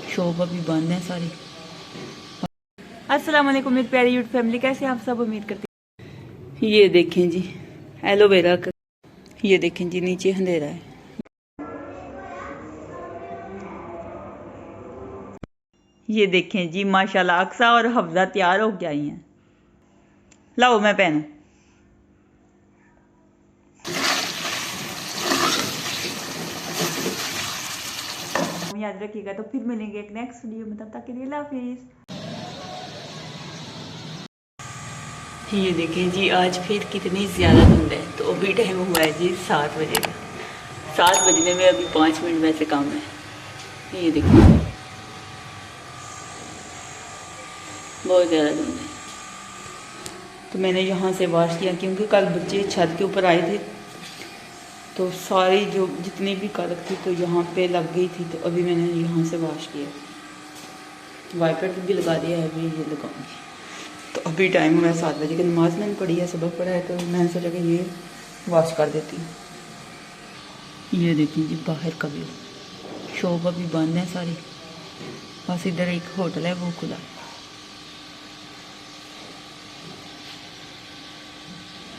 Shop अभी बंद है सारी। अस्सलाम वालेकुम मेरी प्यारी यूट्यूब फैमिली, कैसे आप सब? उम्मीद करती हैं। ये देखें जी एलोवेरा का, ये देखें जी नीचे अंधेरा है। ये देखें जी माशाल्लाह अक्सा और हफ्जा तैयार हो के आई हैं। लाओ मैं पहनूं। याद रखिएगा। तो फिर मिलेंगे एक नेक्स्ट वीडियो में, तब तक के लिए अल्लाह हाफिज़। ये देखें जी आज फिर कितनी ज़्यादा धुंध है। तो अभी टाइम हुआ है जी 7 बजे का। 7 बजने में अभी 5 मिनट वैसे कम है। ये देखिए बहुत ज़्यादा धुंध है। तो मैंने यहाँ से वॉश किया क्योंकि कल बच्चे छत के ऊपर आए थे तो सारी जो जितनी भी कलक थी तो यहाँ पे लग गई थी। तो अभी मैंने यहाँ से वॉश किया। वाइपर भी लगा दिया है, अभी ये लगाऊंगी। तो अभी टाइम हुआ है 7 बजे की। नमाज मैंने पढ़ी है, सबक पढ़ा है, तो मैंने सोचा कि ये वॉश कर देती हूँ। ये देखिए जी बाहर का व्यू। शॉप अभी बंद है सारी, बस इधर एक होटल है वो खुला।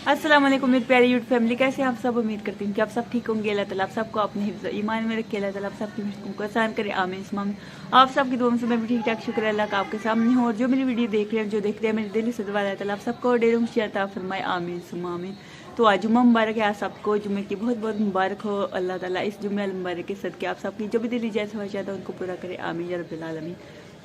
अस्सलाम वालेकुम मेरी प्यारी यूट्यूब फैमिली, कैसे आप सब? उम्मीद करती हूँ कि आप सब ठीक होंगे। अल्लाह ताला आप सबको अपने हिफ्ज़ ईमान में रखे। अल्लाह ताला आप सबकी मुश्किलों को आसान करे, आमीन सुमामीन। आप सबकी दुआओं से मैं भी ठीक ठाक, शुक्र है अल्लाह का आपके सामने हूँ। और जो मेरी वीडियो देख रहे हैं, जो देखते हैं, मेरे दिल से दुआ है आप सबको ढेर खुशियां फरमाए, आमीन सुमामीन। तो आज जुम्मा मुबारक है, आप सबको जुम्मे की बहुत बहुत मुबारक हो। अल्लाह ताला इस जुम्मे मुबारक के सदके आप सबकी जो भी दिल जायज़ ख्वाहिशात है उनको पूरा करे, आमीन या रब्बिल आलमीन।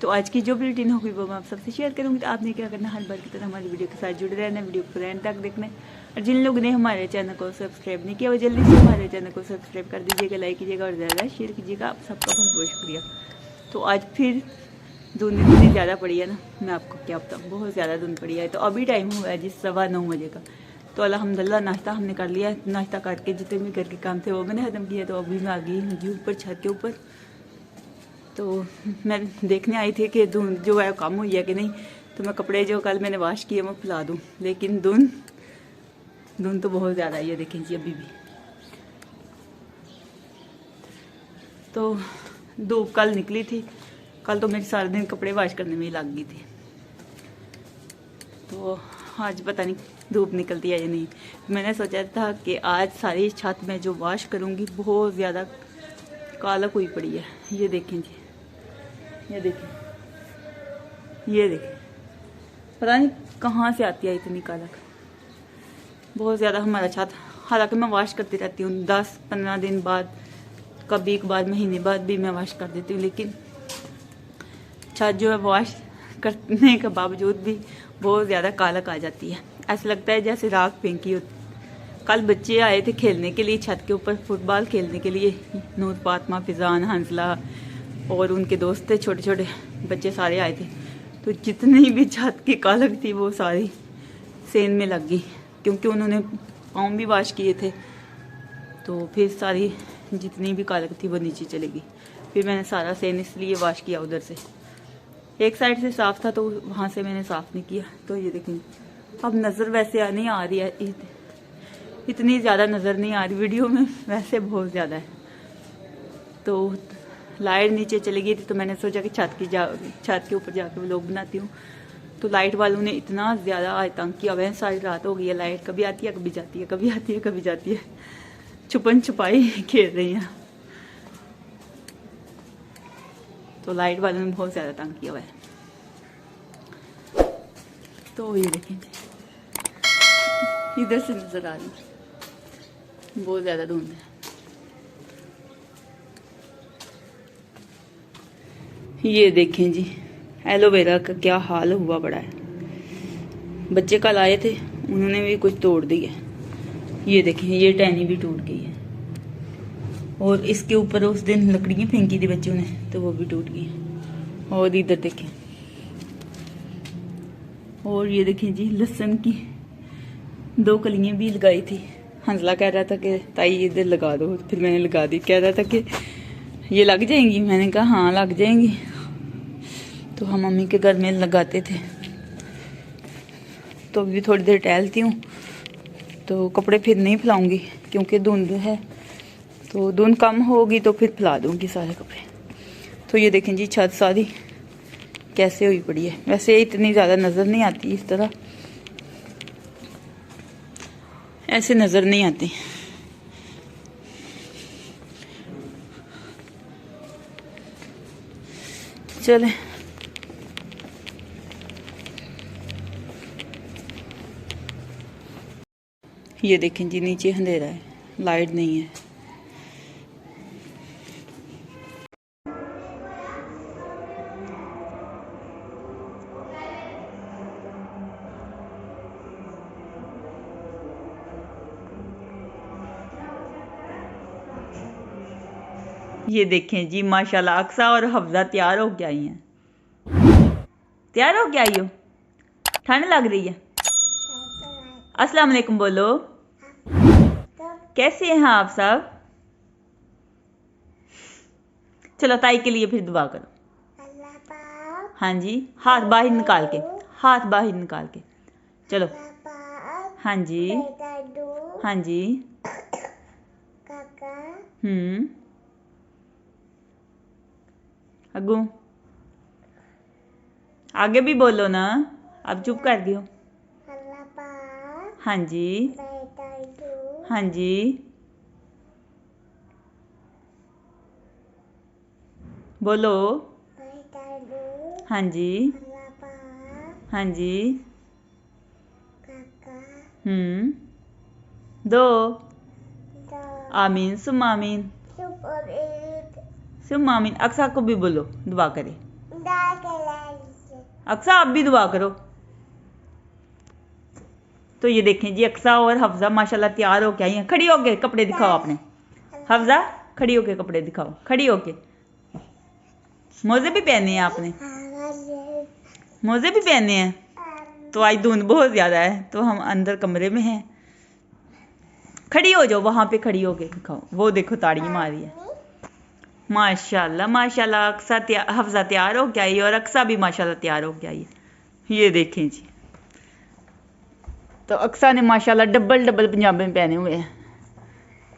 तो आज की जो भी रूटीन होगी वो मैं आप सबसे शेयर करूँगी। तो आपने क्या करना, हर बार की तरह हमारी वीडियो के साथ जुड़े रहना, वीडियो को एंड तक देखना। और जिन लोगों ने हमारे चैनल को सब्सक्राइब नहीं किया वो जल्दी से हमारे चैनल को सब्सक्राइब कर दीजिएगा, लाइक कीजिएगा और ज़्यादा शेयर कीजिएगा। आप सबका बहुत बहुत शुक्रिया। तो आज फिर धुंध इतनी ज़्यादा पड़ी है ना, मैं आपको क्या बताऊँ, बहुत ज़्यादा धुंध पड़ी है। तो अभी टाइम हुआ है जी 9:15 बजे का। तो अल्हम्दुलिल्लाह नाश्ता हमने कर लिया। नाश्ता करके जितने भी घर के काम थे वो मैंने ख़त्म किया। तो अभी मैं आ गई हूँ जी ऊपर छत के ऊपर। तो मैं देखने आई थी कि धुंध जो है कम हुई है कि नहीं। तो मैं कपड़े जो कल मैंने वॉश किए वो फैला दूँ, लेकिन धुंध तो बहुत ज़्यादा है। ये देखें जी अभी भी। तो धूप कल निकली थी, कल तो मेरे सारे दिन कपड़े वॉश करने में ही लग गई थी। तो आज पता नहीं धूप निकलती है या नहीं। मैंने सोचा था कि आज सारी छत में जो वॉश करूँगी बहुत ज़्यादा कालक हुई पड़ी है। ये देखें जी, ये देखें, ये देखें, पता नहीं कहाँ से आती है इतनी कालक। बहुत ज़्यादा हमारा छत, हालांकि मैं वॉश करती रहती हूँ 10-15 दिन बाद, कभी एक बार महीने बाद भी मैं वॉश कर देती हूँ, लेकिन छत जो है वॉश करने के बावजूद भी बहुत ज़्यादा कालक आ जाती है। ऐसा लगता है जैसे राख फेंकी होती। कल बच्चे आए थे खेलने के लिए छत के ऊपर, फुटबॉल खेलने के लिए। नूर, फातिमा, फिजान, हंसला और उनके दोस्त थे, छोटे छोटे बच्चे सारे आए थे। तो जितनी भी छत की कालक थी वो सारी सेन में लग गई, क्योंकि उन्होंने पाँव भी वॉश किए थे। तो फिर सारी जितनी भी कालक थी वो नीचे चली गई। फिर मैंने सारा सेन इसलिए वॉश किया उधर से। एक साइड से साफ़ था तो वहाँ से मैंने साफ़ नहीं किया। तो ये देखें अब नज़र वैसे नहीं आ रही है, इतनी ज़्यादा नज़र नहीं आ रही वीडियो में, वैसे बहुत ज़्यादा है। तो लाइट नीचे चली गई थी तो मैंने सोचा कि छत के ऊपर जाकर व्लॉग बनाती हूँ। तो लाइट वालों ने इतना ज़्यादा आज तंग किया हुआ है, सारी रात हो गई है। लाइट कभी आती है कभी जाती है, कभी आती है कभी जाती है, छुपन छुपाई खेल रही हैं। तो लाइट वालों ने बहुत ज़्यादा तंग किया हुआ है। तो ये देखें इधर से नज़र आ रही है, बहुत ज़्यादा धुंध है। ये देखें जी एलोवेरा का क्या हाल हुआ पड़ा है। बच्चे कल आए थे, उन्होंने भी कुछ तोड़ दिया। ये देखें ये टहनी भी टूट गई है, और इसके ऊपर उस दिन लकड़ियाँ फेंकी थी बच्चों ने तो वो भी टूट गई। और इधर देखें, और ये देखें जी लहसुन की 2 कलियाँ भी लगाई थी। हंसला कह रहा था कि ताई इधर लगा दो, फिर मैंने लगा दी। कह रहा था कि ये लग जाएंगी, मैंने कहा हाँ लग जाएंगी। तो हम मम्मी के घर में लगाते थे। तो अभी थोड़ी देर टहलती हूँ, तो कपड़े फिर नहीं फैलाऊंगी क्योंकि धुंध है। तो धुंध कम होगी तो फिर फैला दूंगी सारे कपड़े। तो ये देखें जी छत सारी कैसे हुई पड़ी है। वैसे इतनी ज़्यादा नज़र नहीं आती, इस तरह ऐसे नज़र नहीं आती। चले ये देखें जी नीचे अंधेरा है, लाइट नहीं है। ये देखें जी माशाल्लाह अक्सा और हफ्जा तैयार हो के आई हैं। तैयार हो के आई हो? ठंड लग रही है? अस्सलाम वालेकुम बोलो। कैसे हैं आप सब? चलो ताई के लिए फिर दुआ करो। हाँ जी, हाथ बाहर निकाल के, हाथ बाहर निकाल के चलो। हाँ जी, हाँ जी। अगू आगे भी बोलो ना, अब चुप कर दियो। हाँ जी, हाँ जी। बोलो। हाँ जी, हाँ जी। दो आमीन सुम आमीन सुम आमीन। अक्सा को भी बोलो दुआ करे। अक्सा आप भी दुआ करो। तो ये देखें जी अक्सा और हफ्जा माशाल्लाह तैयार होके आई हैं। खड़ी होके कपड़े दिखाओ अपने। हफ्जा खड़ी होके कपड़े दिखाओ, खड़ी होके। मोजे भी पहने हैं आपने? मोजे भी पहने हैं। तो आज धुंध बहुत ज्यादा है तो हम अंदर कमरे में हैं। खड़ी हो जाओ, वहां पे खड़ी होके दिखाओ। वो देखो ताड़ी मारी है। माशाल्लाह माशाल्लाह अक्सा हफ्जा तैयार हो के आई और अक्सा भी माशाल्लाह तैयार हो के आई है। ये देखें जी, तो अक्सा ने माशाल्लाह डबल डबल पंजाबी पहने हुए हैं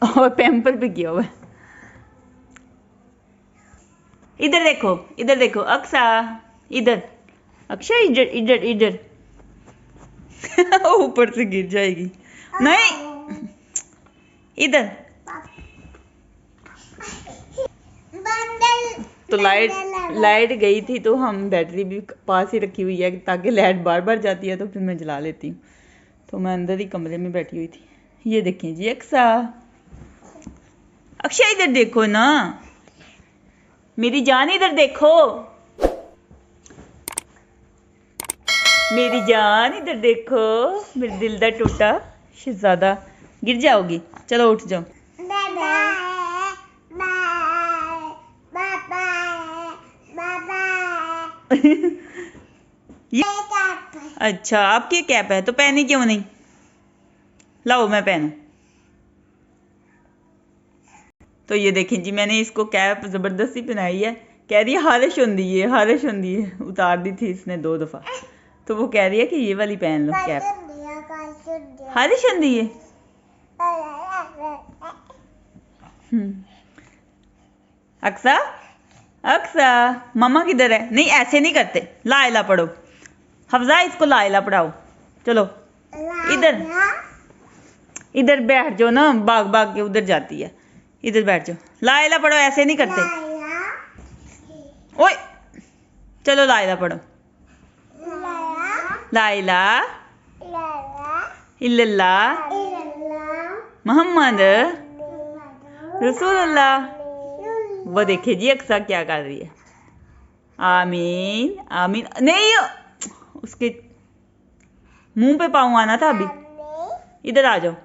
और पैम्पर भी किया हुआ है। इधर देखो, इधर देखो अक्सा, इधर अक्सा, इधर इधर इधर। ऊपर से गिर जाएगी। नहीं, इधर। तो लाइट गई थी तो हम बैटरी भी पास ही रखी हुई है ताकि लाइट बार बार जाती है तो फिर मैं जला लेती हूँ। तो मैं अंदर ही कमरे में बैठी हुई थी। ये देखें जी अक्सा, अक्षय इधर देखो ना, मेरी जान इधर देखो, मेरी जान इधर देखो। मेरे दिल दा टूटा शहजादा। गिर जाओगी, चलो उठ जाओ। ये अच्छा आपकी कैप है तो पहनी क्यों नहीं? लाओ मैं पहनूं। तो ये देखें जी मैंने इसको कैप जबरदस्ती पहनाई है। कह रही है हारिश होंदी है, हारिश होंदी है। उतार दी थी इसने 2 दफा तो वो कह रही है कि ये वाली पहन लो कैप। हारिश होंदी है। अक्सा, अक्सा मामा किधर है? नहीं ऐसे नहीं करते, ला इला पढ़ो। हफ्जा इसको ला इला पढ़ाओ। चलो इधर, इधर बैठ जाओ ना, भाग भाग के उधर जाती है। इधर बैठ जाओ, ला इला पढ़ो, ऐसे नहीं करते। ओए चलो ला इला पढ़ो। ला इला इल्लल्लाह मोहम्मद रसूलुल्लाह। वो देखिए जी अक्सा क्या कर रही है। आमीन आमीन। नहीं, उसके मुंह पे पाँव आना था अभी। इधर आ जाओ।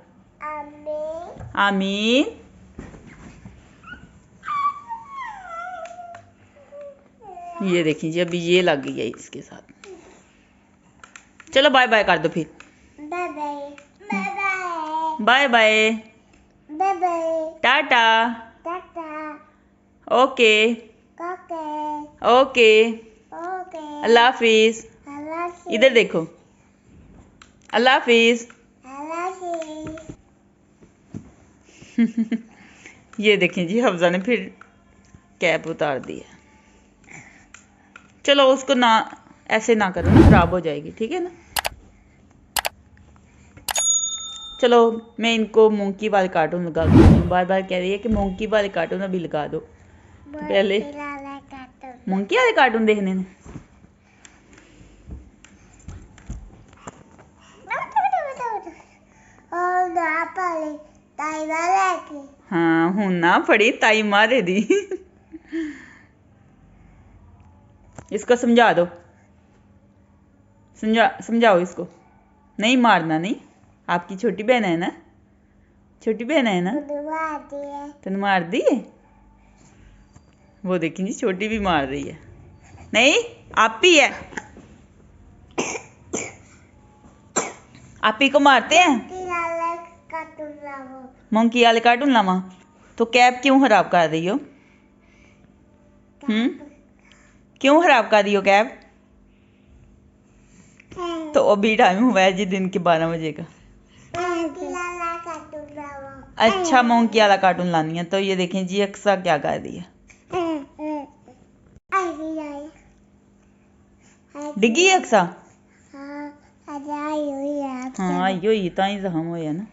आमीन। ये देखिए जी अभी ये लग गई है इसके साथ। चलो बाय बाय कर दो फिर। Bye bye, bye bye, tata, okay okay, अल्लाह हाफिज। इधर देखो, अल्लाह हाफिज। ये देखें जी हफ्जा ने फिर कैप उतार दी है। चलो उसको ना ऐसे ना करो ना, खराब हो जाएगी, ठीक है ना। चलो मैं इनको मोंकी वाले कार्टून लगा दूँ, बार बार कह रही है कि मोंकी वाले कार्टून अभी लगा दो। पहले मोंकी वाले कार्टून देखने ने। हाँ हूं ना पड़ी ताई मारे दी। इसको समझा दो, समझाओ इसको। नहीं मारना नहीं, आपकी छोटी बहन है ना, छोटी बहन है ना, तेन मार दी है। वो देखिए जी छोटी भी मार रही है। नहीं आप ही है, आप ही को मारते हैं। मोंकी वाले कार्टून लावा तो कैब क्यों खराब कर रही हो? क्यों खराब कर रही हो कैब? तो अभी टाइम हुआ है जी दिन के 12 बजे का। अच्छा मोंकी वाला कार्टून लानी है, तो ये देखें जी अक्सा क्या कर रही है। डिगी अक्सा? हाँ आई हुई ताई जख्म होया ना।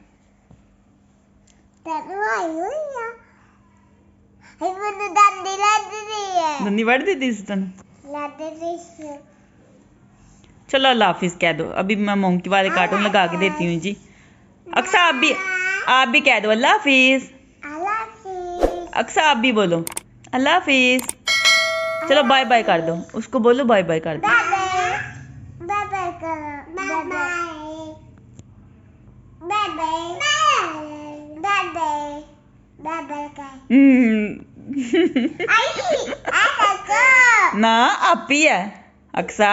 दंदी वड़ दी थी तन। चलो अल्लाह हाफिज कह दो, अभी मैं मोंकी वाले कार्टून लगा के देती हूँ जी। अक्सा आप भी कह दो अल्लाह हाफिज। अक्सा आप भी बोलो अल्लाह हाफिज। चलो बाय बाय कर दो, उसको बोलो बाय बाय कर दो। ना आप ही है अक्सा,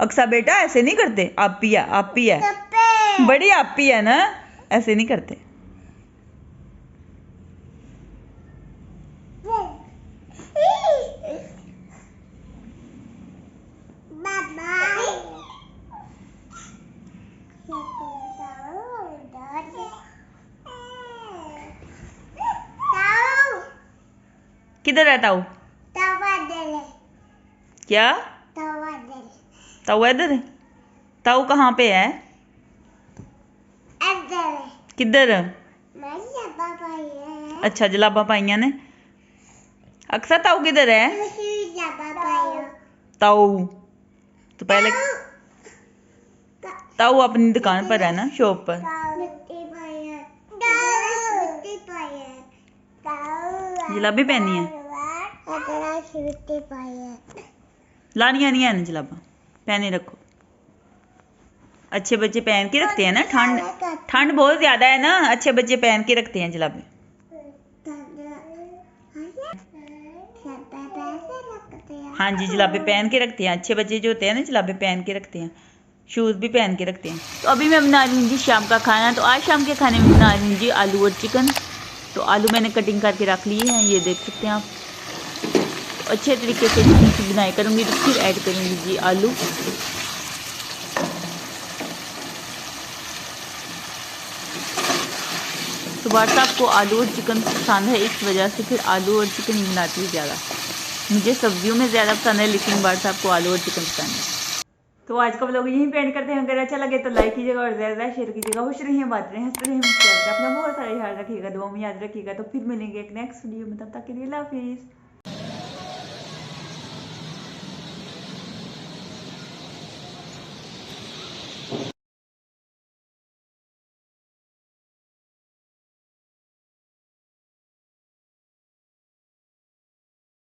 अक्सा बेटा ऐसे नहीं करते, आप ही है, आप ही है, बड़ी आप ही है ना, ऐसे नहीं करते। किधर है ताऊ? क्या ताऊ इधर? ताऊ कहाँ पे है? किधर? अच्छा जलाबा पाइया ने। अक्सा ताऊ किधर है? ताऊ तो पहले ताऊ अपनी दुकान पर है ना, शॉप पर। जलाबी पहनी है, लानिया नहीं है ना जलाबा, पहने रखो। अच्छे बच्चे पहन के रखते हैं ना, ठंड बहुत ज्यादा है ना, अच्छे बच्चे पहन के रखते हैं जलाबे। हाँ जी जलाबे पहन के रखते हैं, अच्छे बच्चे जो होते हैं ना जलाबे पहन के रखते हैं, शूज़ भी पहन के रखते हैं। तो अभी मैं बना रही हूँ जी शाम का खाना। तो आज शाम के खाने में बना रही हूँ जी आलू और चिकन। तो आलू मैंने कटिंग करके रख लिए हैं, ये देख सकते हैं आप। तो अच्छे तरीके से बनाई करूँगी, तो फिर ऐड करूँगी जी आलू। तो व्हाट्सएप को आलू और चिकन पसंद है, इस वजह से फिर आलू और चिकन ही बनाती हूँ ज़्यादा। मुझे सब्जियों में ज़्यादा पसंद है, लेकिन व्हाट्सएप को आलू और चिकन पसंद है। तो आज का व्लॉग यहीं पे एंड करते हैं। अगर अच्छा लगे तो लाइक कीजिएगा और ज़्यादा शेयर कीजिएगा। खुश रहिए, बात रहे, हंसते रहिए, मुस्कुराते रहिए, अपना बहुत सारा ख्याल रखिएगा, दुआ में याद रखिएगा। तो फिर मिलेंगे एक नेक्स्ट वीडियो में, तब तक के लिए अल्लाह हाफिज़।